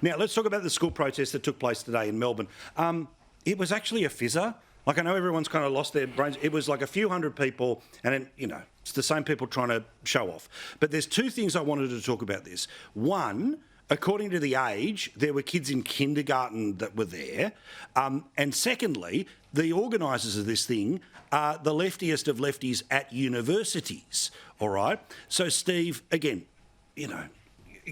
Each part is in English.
Now, let's talk about the school protest that took place today in Melbourne. It was actually a fizzer. Like, I know everyone's kind of lost their brains. It was like a few hundred people, and then, it's the same people trying to show off. But there's two things I wanted to talk about this. One, according to the age, there were kids in kindergarten that were there. And secondly, the organisers of this thing are the leftiest of lefties at universities, all right? So, Steve, again,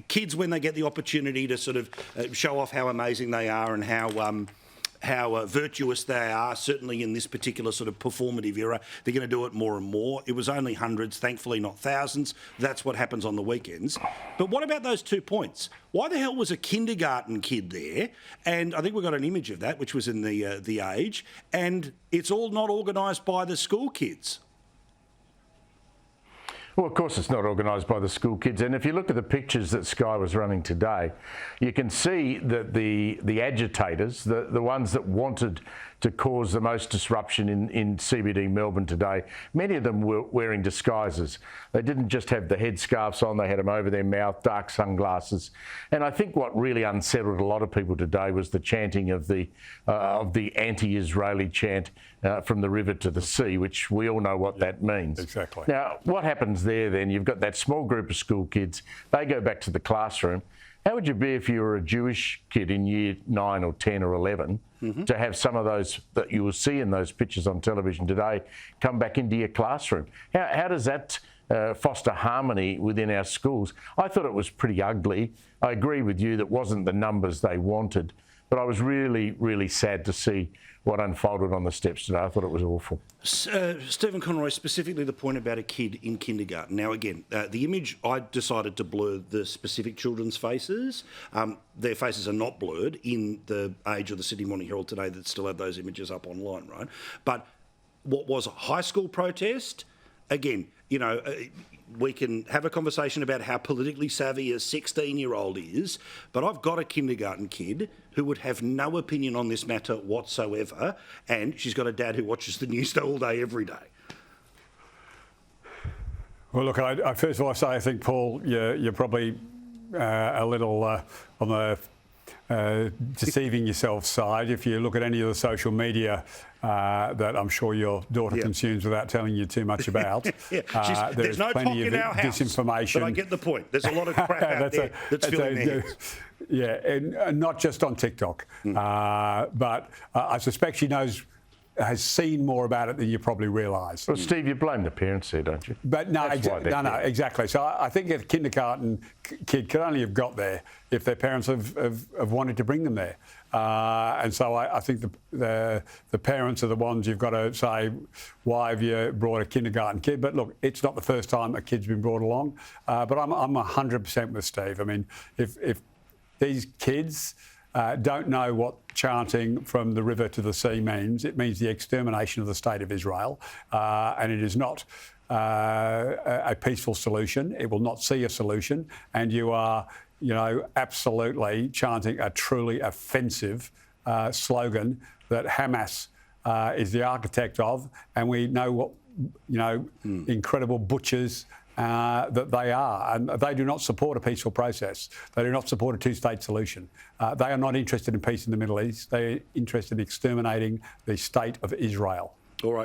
kids, when they get the opportunity to sort of show off how amazing they are and how virtuous they are, certainly in this particular sort of performative era, they're going to do it more and more. It was only hundreds, thankfully not thousands. That's what happens on the weekends. But what about those 2 points? Why the hell was a kindergarten kid there? And I think we got an image of that, which was in the age. And it's all not organised by the school kids. Well, of course it's not organised by the school kids, and if you look at the pictures that Sky was running today, you can see that the agitators, the ones that wanted to cause the most disruption in CBD Melbourne today, many of them were wearing disguises. They didn't just have the headscarves on, they had them over their mouth, dark sunglasses. And I think what really unsettled a lot of people today was the chanting of the anti-Israeli chant from the river to the sea, which we all know what that means. Exactly. Now, what happens there then? You've got that small group of school kids, they go back to the classroom. How would you be if you were a Jewish kid in year 9 or 10 or 11 to have some of those that you will see in those pictures on television today come back into your classroom? How does that foster harmony within our schools? I thought it was pretty ugly. I agree with you that wasn't the numbers they wanted, but I was really, really sad to see what unfolded on the steps today. I thought it was awful. Stephen Conroy, specifically the point about a kid in kindergarten. Now, again, the image, I decided to blur the specific children's faces. Their faces are not blurred in the Age of the Sydney Morning Herald today that still have those images up online, right? But what was a high school protest, again, we can have a conversation about how politically savvy a 16-year-old is, but I've got a kindergarten kid who would have no opinion on this matter whatsoever, and she's got a dad who watches the news all day, every day. Well, look, I first of all, I think, Paul, you're probably a little on the deceiving yourself side. If you look at any of the social media that I'm sure your daughter consumes without telling you too much about, there's no talk in our house, disinformation. But I get the point. There's a lot of crap out there that's filling their heads. Yeah, and not just on TikTok, but I suspect she has seen more about it than you probably realise. Well, Steve, you blame the parents there, don't you? But no, exactly. So I think a kindergarten kid could only have got there if their parents have wanted to bring them there. And so I think the parents are the ones you've got to say, why have you brought a kindergarten kid? But look, it's not the first time a kid's been brought along. But I'm 100% with Steve. I mean, if these kids don't know what chanting from the river to the sea means, it means the extermination of the state of Israel, and it is not a peaceful solution. It will not see a solution, and you are, absolutely chanting a truly offensive slogan that Hamas is the architect of, and we know what, incredible butchers that they are, and they do not support a peaceful process. They do not support a two-state solution. They are not interested in peace in the Middle East. They're interested in exterminating the state of Israel. All right.